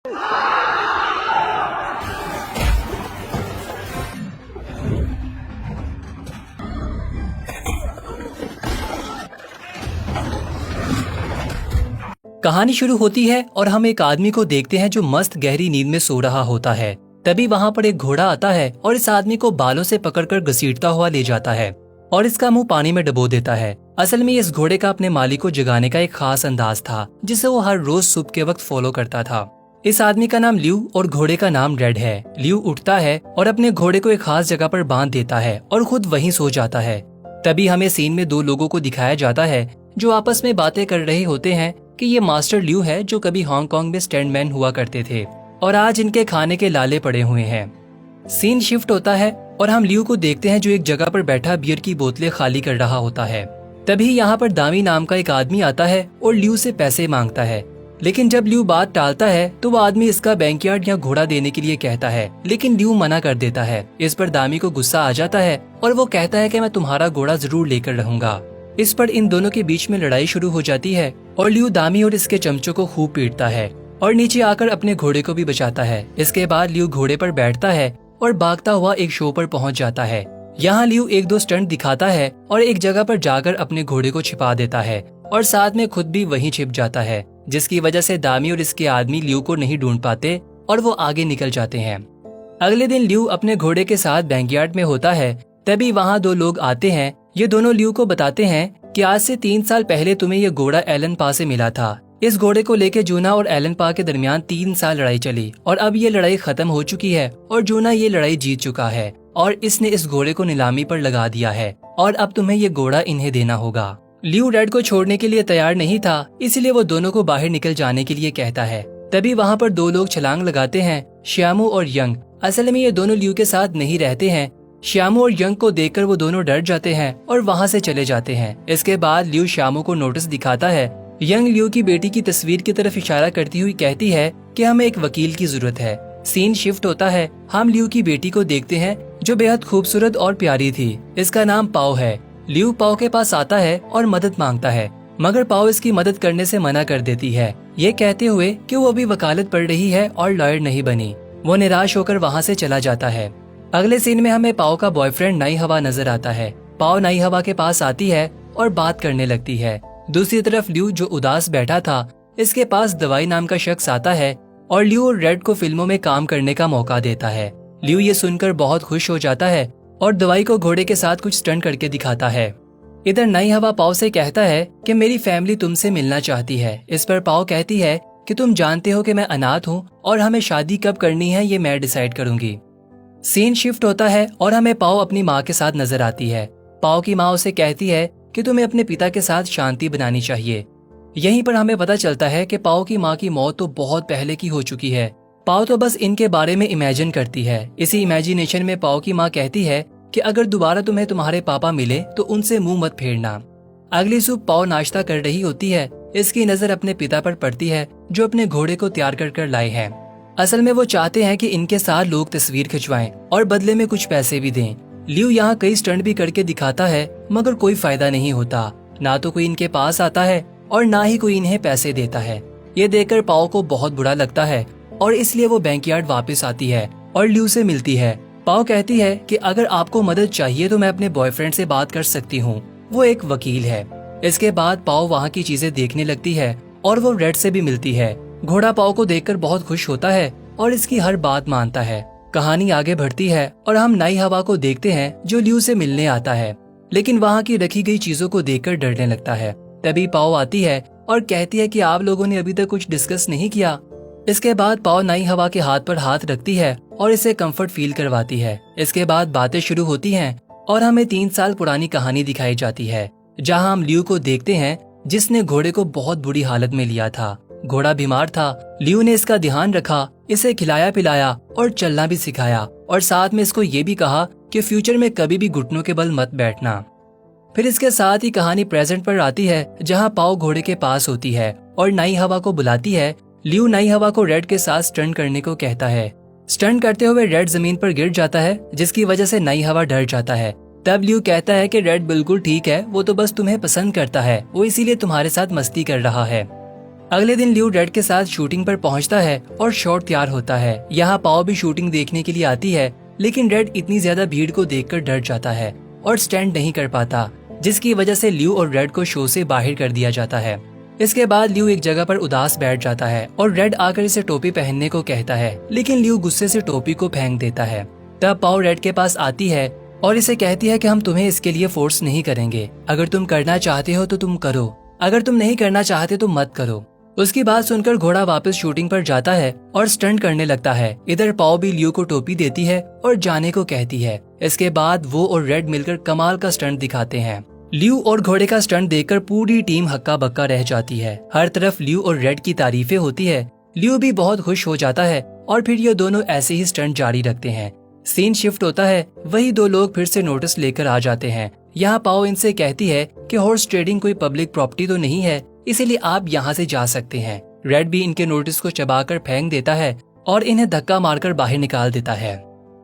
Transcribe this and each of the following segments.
कहानी शुरू होती है और हम एक आदमी को देखते हैं जो मस्त गहरी नींद में सो रहा होता है। तभी वहाँ पर एक घोड़ा आता है और इस आदमी को बालों से पकड़कर घसीटता हुआ ले जाता है और इसका मुंह पानी में डुबो देता है। असल में इस घोड़े का अपने मालिक को जगाने का एक खास अंदाज था जिसे वो हर रोज सुबह के वक्त फॉलो करता था। इस आदमी का नाम ल्यू और घोड़े का नाम रेड है। ल्यू उठता है और अपने घोड़े को एक खास जगह पर बांध देता है और खुद वहीं सो जाता है। तभी हमें सीन में दो लोगों को दिखाया जाता है जो आपस में बातें कर रहे होते हैं कि ये मास्टर ल्यू है जो कभी हांगकांग में स्टैंडमैन हुआ करते थे और आज इनके खाने के लाले पड़े हुए हैं। सीन शिफ्ट होता है और हम ल्यू को देखते हैं जो एक जगह पर बैठा बियर की बोतलें खाली कर रहा होता है। तभी यहाँ पर दामी नाम का एक आदमी आता है और ल्यू से पैसे मांगता है, लेकिन जब ल्यू बात टालता है तो वो आदमी इसका बैंकयार्ड या घोड़ा देने के लिए कहता है, लेकिन ल्यू मना कर देता है। इस पर दामी को गुस्सा आ जाता है और वो कहता है कि मैं तुम्हारा घोड़ा जरूर लेकर रहूंगा। इस पर इन दोनों के बीच में लड़ाई शुरू हो जाती है और ल्यू दामी और इसके चमचों को खूब पीटता है और नीचे आकर अपने घोड़े को भी बचाता है। इसके बाद ल्यू घोड़े पर बैठता है और भागता हुआ एक शो पर पहुंच जाता है। यहाँ ल्यू एक दो स्टंट दिखाता है और एक जगह पर जाकर अपने घोड़े को छिपा देता है और साथ में खुद भी वहीं छिप जाता है, जिसकी वजह से दामी और इसके आदमी ल्यू को नहीं ढूंढ पाते और वो आगे निकल जाते हैं। अगले दिन ल्यू अपने घोड़े के साथ बैंकयार्ड में होता है। तभी वहाँ दो लोग आते हैं। ये दोनों ल्यू को बताते हैं कि आज से 3 साल पहले तुम्हें ये घोड़ा एलन पा से मिला था। इस घोड़े को लेकर जूना और एलन पा के दरमियान 3 साल लड़ाई चली और अब ये लड़ाई खत्म हो चुकी है और जूना ये लड़ाई जीत चुका है और इसने इस घोड़े को नीलामी पर लगा दिया है और अब तुम्हें ये घोड़ा इन्हें देना होगा। ल्यू रेड को छोड़ने के लिए तैयार नहीं था, इसलिए वो दोनों को बाहर निकल जाने के लिए कहता है। तभी वहाँ पर दो लोग छलांग लगाते हैं, श्यामू और यंग। असल में ये दोनों ल्यू के साथ नहीं रहते हैं। श्यामू और यंग को देखकर वो दोनों डर जाते हैं और वहाँ से चले जाते हैं। इसके बाद ल्यू श्यामू को नोटिस दिखाता है। यंग ल्यू की बेटी की तस्वीर की तरफ इशारा करती हुई कहती है कि हमें एक वकील की जरूरत है। सीन शिफ्ट होता है। हम ल्यू की बेटी को देखते हैं जो बेहद खूबसूरत और प्यारी थी। इसका नाम पाओ है। ल्यू पाओ के पास आता है और मदद मांगता है, मगर पाओ इसकी मदद करने से मना कर देती है, ये कहते हुए कि वो अभी वकालत पढ़ रही है और लॉयर नहीं बनी। वो निराश होकर वहाँ से चला जाता है। अगले सीन में हमें पाओ का बॉयफ्रेंड नई हवा नजर आता है। पाओ नई हवा के पास आती है और बात करने लगती है। दूसरी तरफ ल्यू जो उदास बैठा था, इसके पास दवाई नाम का शख्स आता है और ल्यू और रेड को फिल्मों में काम करने का मौका देता है। ल्यू ये सुनकर बहुत खुश हो जाता है और दवाई को घोड़े के साथ कुछ स्टंट करके दिखाता है। इधर नई हवा पाओ से कहता है कि मेरी फैमिली तुमसे मिलना चाहती है। इस पर पाओ कहती है कि तुम जानते हो कि मैं अनाथ हूँ और हमें शादी कब करनी है ये मैं डिसाइड करूंगी। सीन शिफ्ट होता है और हमें पाओ अपनी माँ के साथ नजर आती है। पाओ की माँ उसे कहती है कि तुम्हें अपने पिता के साथ शांति बनानी चाहिए। यहीं पर हमें पता चलता है कि पाओ की माँ की मौत तो बहुत पहले की हो चुकी है। पाओ तो बस इनके बारे में इमेजिन करती है। इसी इमेजिनेशन में पाओ की माँ कहती है कि अगर दोबारा तुम्हें तुम्हारे पापा मिले तो उनसे मुंह मत फेरना। अगली सुबह पाओ नाश्ता कर रही होती है। इसकी नजर अपने पिता पर पड़ती है जो अपने घोड़े को तैयार कर लाए हैं। असल में वो चाहते हैं कि इनके साथ लोग तस्वीर खिंचवाएं और बदले में कुछ पैसे भी दें। ल्यू यहाँ कई स्टंट भी करके दिखाता है, मगर कोई फायदा नहीं होता। ना तो कोई इनके पास आता है और ना ही कोई इन्हें पैसे देता है। ये देखकर पाओ को बहुत बुरा लगता है और इसलिए वो बैंकयार्ड वापस आती है और ल्यू से मिलती है। पाओ कहती है कि अगर आपको मदद चाहिए तो मैं अपने बॉयफ्रेंड से बात कर सकती हूँ, वो एक वकील है। इसके बाद पाओ वहाँ की चीजें देखने लगती है और वो रेड से भी मिलती है। घोड़ा पाओ को देखकर बहुत खुश होता है और इसकी हर बात मानता है। कहानी आगे बढ़ती है और हम नई हवा को देखते हैं जो ल्यू से मिलने आता है, लेकिन वहाँ की रखी गई चीजों को देखकर डरने लगता है। तभी पाओ आती है और कहती है कि आप लोगों ने अभी तक कुछ डिस्कस नहीं किया। इसके बाद पाओ नई हवा के हाथ पर हाथ रखती है और इसे कंफर्ट फील करवाती है। इसके बाद बातें शुरू होती हैं और हमें 3 साल पुरानी कहानी दिखाई जाती है, जहां हम ल्यू को देखते हैं जिसने घोड़े को बहुत बुरी हालत में लिया था। घोड़ा बीमार था। ल्यू ने इसका ध्यान रखा, इसे खिलाया पिलाया और चलना भी सिखाया और साथ में इसको ये भी कहा कि फ्यूचर में कभी भी घुटनों के बल मत बैठना। फिर इसके साथ ही कहानी प्रेजेंट पर आती है, जहाँ पाओ घोड़े के पास होती है और नई हवा को बुलाती है। ल्यू नई हवा को रेड के साथ स्टंट करने को कहता है। स्टंट करते हुए रेड जमीन पर गिर जाता है, जिसकी वजह से नई हवा डर जाता है। तब ल्यू कहता है कि रेड बिल्कुल ठीक है, वो तो बस तुम्हें पसंद करता है, वो इसीलिए तुम्हारे साथ मस्ती कर रहा है। अगले दिन ल्यू रेड के साथ शूटिंग पर पहुंचता है और शॉट तैयार होता है। यहाँ पाओ भी शूटिंग देखने के लिए आती है, लेकिन रेड इतनी ज्यादा भीड़ को देखकर डर जाता है और स्टैंड नहीं कर पाता, जिसकी वजह से ल्यू और रेड को शो से बाहर कर दिया जाता है। इसके बाद ल्यू एक जगह पर उदास बैठ जाता है और रेड आकर इसे टोपी पहनने को कहता है, लेकिन ल्यू गुस्से से टोपी को फेंक देता है। तब पाओ रेड के पास आती है और इसे कहती है कि हम तुम्हें इसके लिए फोर्स नहीं करेंगे। अगर तुम करना चाहते हो तो तुम करो, अगर तुम नहीं करना चाहते तो मत करो। उसकी बात सुनकर घोड़ा वापस शूटिंग पर जाता है और स्टंट करने लगता है। इधर पाओ भी ल्यू को टोपी देती है और जाने को कहती है। इसके बाद वो और रेड मिलकर कमाल का स्टंट दिखाते हैं। ल्यू और घोड़े का स्टंट देखकर पूरी टीम हक्का बक्का रह जाती है। हर तरफ ल्यू और रेड की तारीफें होती है। ल्यू भी बहुत खुश हो जाता है और फिर ये दोनों ऐसे ही स्टंट जारी रखते हैं। सीन शिफ्ट होता है, वही दो लोग फिर से नोटिस लेकर आ जाते हैं। यहाँ पाओ इनसे कहती है कि हॉर्स ट्रेडिंग कोई पब्लिक प्रॉपर्टी तो नहीं है, इसीलिए आप यहाँ से जा सकते हैं। रेड भी इनके नोटिस को चबाकर फेंक देता है और इन्हें धक्का मारकर बाहर निकाल देता है।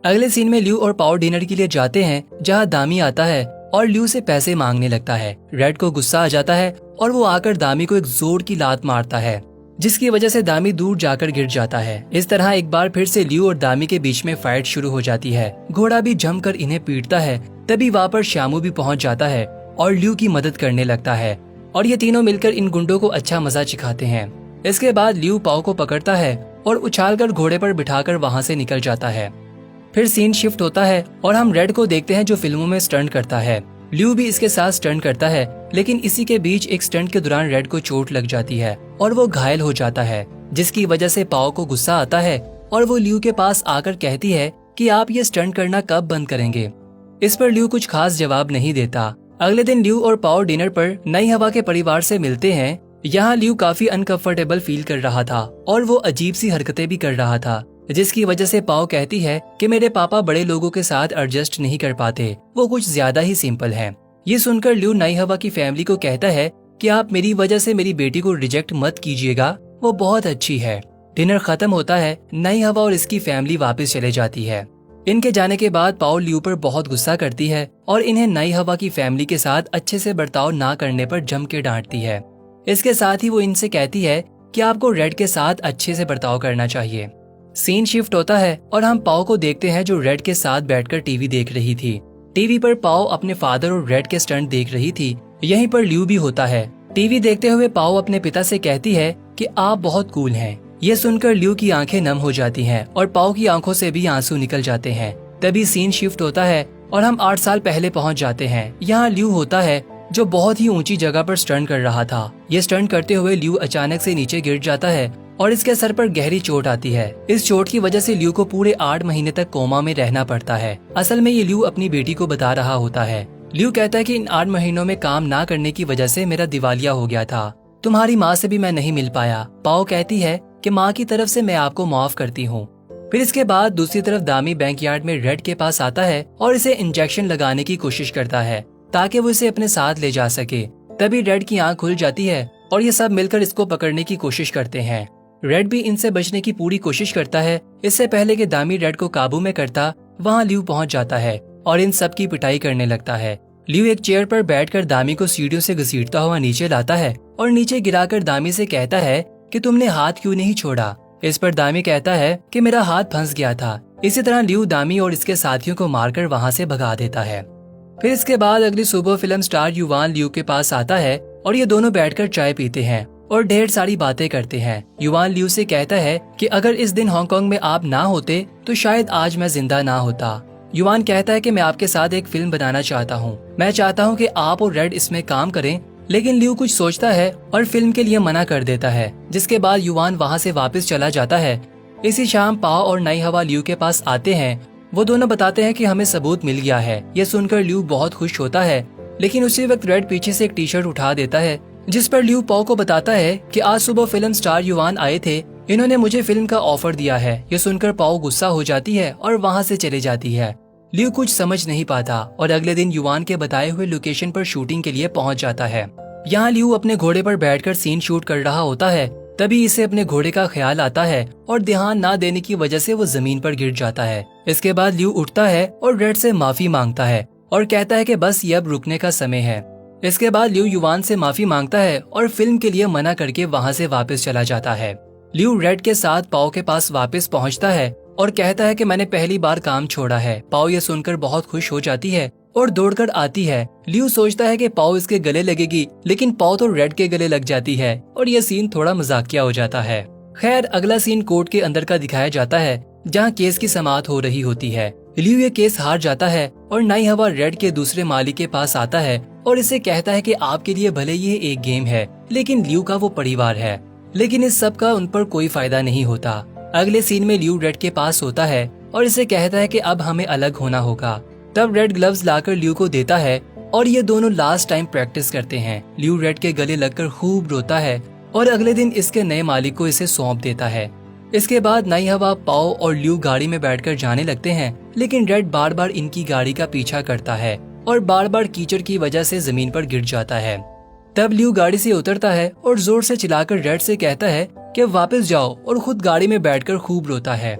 अगले सीन में ल्यू और पाओ डिनर के लिए जाते हैं, जहाँ दामी आता है और ल्यू से पैसे मांगने लगता है। रेड को गुस्सा आ जाता है और वो आकर दामी को एक जोर की लात मारता है, जिसकी वजह से दामी दूर जाकर गिर जाता है। इस तरह एक बार फिर से ल्यू और दामी के बीच में फाइट शुरू हो जाती है। घोड़ा भी जमकर इन्हें पीटता है। तभी वहाँ पर श्यामू भी पहुँच जाता है और ल्यू की मदद करने लगता है और ये तीनों मिलकर इन गुंडों को अच्छा मजा चिखाते हैं। इसके बाद ल्यू पाओ को पकड़ता है और उछालकर घोड़े पर बिठाकर वहाँ से निकल जाता है। फिर सीन शिफ्ट होता है और हम रेड को देखते हैं, जो फिल्मों में स्टंट करता है। ल्यू भी इसके साथ स्टंट करता है, लेकिन इसी के बीच एक स्टंट के दौरान रेड को चोट लग जाती है और वो घायल हो जाता है, जिसकी वजह से पाओ को गुस्सा आता है और वो ल्यू के पास आकर कहती है कि आप ये स्टंट करना कब बंद करेंगे। इस पर ल्यू कुछ खास जवाब नहीं देता। अगले दिन ल्यू और पाओ डिनर पर नई हवा के परिवार से मिलते हैं। यहाँ ल्यू काफी अनकंफर्टेबल फील कर रहा था और वो अजीब सी हरकतें भी कर रहा था, जिसकी वजह से पाओ कहती है कि मेरे पापा बड़े लोगों के साथ एडजस्ट नहीं कर पाते, वो कुछ ज्यादा ही सिंपल हैं। ये सुनकर ल्यू नई हवा की फैमिली को कहता है कि आप मेरी वजह से मेरी बेटी को रिजेक्ट मत कीजिएगा, वो बहुत अच्छी है। डिनर खत्म होता है, नई हवा और इसकी फैमिली वापस चले जाती है। इनके जाने के बाद पाओ ल्यू पर बहुत गुस्सा करती है और इन्हें नई हवा की फैमिली के साथ अच्छे से बर्ताव ना करने पर जम के डांटती है। इसके साथ ही वो इनसे कहती है कि आपको रेड के साथ अच्छे से बर्ताव करना चाहिए। सीन शिफ्ट होता है और हम पाओ को देखते हैं, जो रेड के साथ बैठकर टीवी देख रही थी। टीवी पर पाओ अपने फादर और रेड के स्टंट देख रही थी। यहीं पर ल्यू भी होता है। टीवी देखते हुए पाओ अपने पिता से कहती है कि आप बहुत कूल हैं। ये सुनकर ल्यू की आंखें नम हो जाती हैं और पाओ की आंखों से भी आंसू निकल जाते हैं। तभी सीन शिफ्ट होता है और हम 8 साल पहले पहुंच जाते हैं। यहाँ ल्यू होता है, जो बहुत ही ऊंची जगह पर स्टंट कर रहा था। ये स्टंट करते हुए ल्यू अचानक से नीचे गिर जाता है और इसके सर पर गहरी चोट आती है। इस चोट की वजह से ल्यू को पूरे 8 महीने तक कोमा में रहना पड़ता है। असल में ये ल्यू अपनी बेटी को बता रहा होता है। ल्यू कहता है कि इन 8 महीनों में काम ना करने की वजह से मेरा दिवालिया हो गया था। तुम्हारी माँ से भी मैं नहीं मिल पाया। पाओ कहती है कि माँ की तरफ से मैं आपको माफ करती हूँ। फिर इसके बाद दूसरी तरफ दामी बैंकयार्ड में रेड के पास आता है और इसे इंजेक्शन लगाने की कोशिश करता है ताकि वो इसे अपने साथ ले जा सके। तभी रेड की आंख खुल जाती है और ये सब मिलकर इसको पकड़ने की कोशिश करते हैं। रेड भी इनसे बचने की पूरी कोशिश करता है। इससे पहले कि दामी रेड को काबू में करता, वहाँ ल्यू पहुँच जाता है और इन सब की पिटाई करने लगता है। ल्यू एक चेयर पर बैठकर दामी को सीढ़ियों से घसीटता हुआ नीचे लाता है और नीचे गिराकर दामी से कहता है कि तुमने हाथ क्यों नहीं छोड़ा। इस पर दामी कहता है कि मेरा हाथ फंस गया था। इसी तरह ल्यू दामी और इसके साथियों को मारकर वहाँ से भगा देता है। फिर इसके बाद अगली सुबह फिल्म स्टार युवान ल्यू के पास आता है और ये दोनों बैठकर चाय पीते हैं और ढेर सारी बातें करते हैं। युवान ल्यू से कहता है कि अगर इस दिन हांगकांग में आप ना होते तो शायद आज मैं जिंदा ना होता। युवान कहता है कि मैं आपके साथ एक फिल्म बनाना चाहता हूँ। मैं चाहता हूँ कि आप और रेड इसमें काम करें। लेकिन ल्यू कुछ सोचता है और फिल्म के लिए मना कर देता है, जिसके बाद युवान वहाँ से वापस चला जाता है। इसी शाम पाओ और नई हवा ल्यू के पास आते हैं। वो दोनों बताते हैं कि हमें सबूत मिल गया है। ये सुनकर ल्यू बहुत खुश होता है, लेकिन उसी वक्त रेड पीछे से एक टी शर्ट उठा देता है, जिस पर ल्यू पाओ को बताता है कि आज सुबह फिल्म स्टार युवान आए थे, इन्होंने मुझे फिल्म का ऑफर दिया है। ये सुनकर पाओ गुस्सा हो जाती है और वहाँ से चले जाती है। ल्यू कुछ समझ नहीं पाता और अगले दिन युवान के बताए हुए लोकेशन पर शूटिंग के लिए पहुंच जाता है। यहाँ ल्यू अपने घोड़े पर बैठकर सीन शूट कर रहा होता है। तभी इसे अपने घोड़े का ख्याल आता है और ध्यान ना देने की वजह से वो जमीन पर गिर जाता है। इसके बाद ल्यू उठता है और रेड से माफी मांगता है और कहता है कि बस ये अब रुकने का समय है। इसके बाद ल्यू युवान से माफी मांगता है और फिल्म के लिए मना करके वहाँ से वापस चला जाता है। ल्यू रेड के साथ पाओ के पास वापस पहुँचता है और कहता है कि मैंने पहली बार काम छोड़ा है। पाओ ये सुनकर बहुत खुश हो जाती है और दौड़कर आती है। ल्यू सोचता है कि पाओ इसके गले लगेगी, लेकिन पाओ तो रेड के गले लग जाती है और ये सीन थोड़ा मजाकिया हो जाता है। खैर, अगला सीन कोर्ट के अंदर का दिखाया जाता है जहाँ केस की समाअत हो रही होती है। ल्यू ये केस हार जाता है और नई हवा रेड के दूसरे मालिक के पास आता है और इसे कहता है कि आपके लिए भले ये एक गेम है, लेकिन ल्यू का वो परिवार है। लेकिन इस सब का उन पर कोई फायदा नहीं होता। अगले सीन में ल्यू रेड के पास होता है और इसे कहता है कि अब हमें अलग होना होगा। तब रेड ग्लव्स लाकर ल्यू को देता है और ये दोनों लास्ट टाइम प्रैक्टिस करते हैं। ल्यू रेड के गले लगकर खूब रोता है और अगले दिन इसके नए मालिक को इसे सौंप देता है। इसके बाद नई हवा, पाओ और ल्यू गाड़ी में बैठकर जाने लगते हैं, लेकिन रेड बार बार इनकी गाड़ी का पीछा करता है और बार बार कीचड़ की वजह से जमीन पर गिर जाता है। तब ल्यू गाड़ी से उतरता है और जोर से चिल्लाकर रेड से कहता है कि वापस जाओ और खुद गाड़ी में बैठकर खूब रोता है।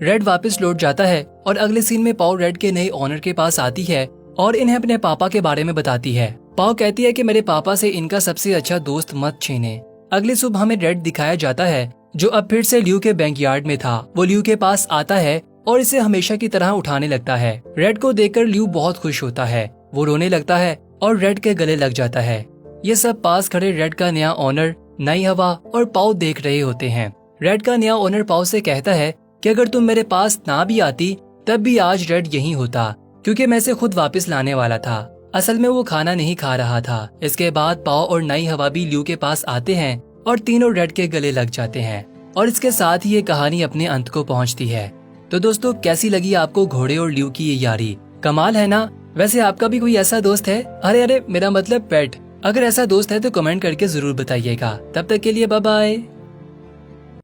रेड वापस लौट जाता है और अगले सीन में पाओ रेड के नए ओनर के पास आती है और इन्हें अपने पापा के बारे में बताती है। पाओ कहती है कि मेरे पापा से इनका सबसे अच्छा दोस्त मत छीने। अगली सुबह हमें रेड दिखाया जाता है जो अब फिर से ल्यू के बैंकयार्ड में था। वो ल्यू के पास आता है और इसे हमेशा की तरह उठाने लगता है। रेड को देखकर ल्यू बहुत खुश होता है। वो रोने लगता है और रेड के गले लग जाता है। ये सब पास खड़े रेड का नया ओनर, नई हवा और पाओ देख रहे होते हैं। रेड का नया ओनर पाओ से कहता है कि अगर तुम मेरे पास ना भी आती तब भी आज रेड यहीं होता, क्योंकि मैं इसे खुद वापस लाने वाला था। असल में वो खाना नहीं खा रहा था। इसके बाद पाओ और नई हवा भी ल्यू के पास आते हैं और तीनों रेड के गले लग जाते हैं और इसके साथ ही ये कहानी अपने अंत को पहुंचती है। तो दोस्तों, कैसी लगी आपको घोड़े और ल्यू की ये यारी? कमाल है ना? वैसे आपका भी कोई ऐसा दोस्त है? अरे मेरा मतलब पेट। अगर ऐसा दोस्त है तो कमेंट करके जरूर बताइएगा। तब तक के लिए बाय बाय।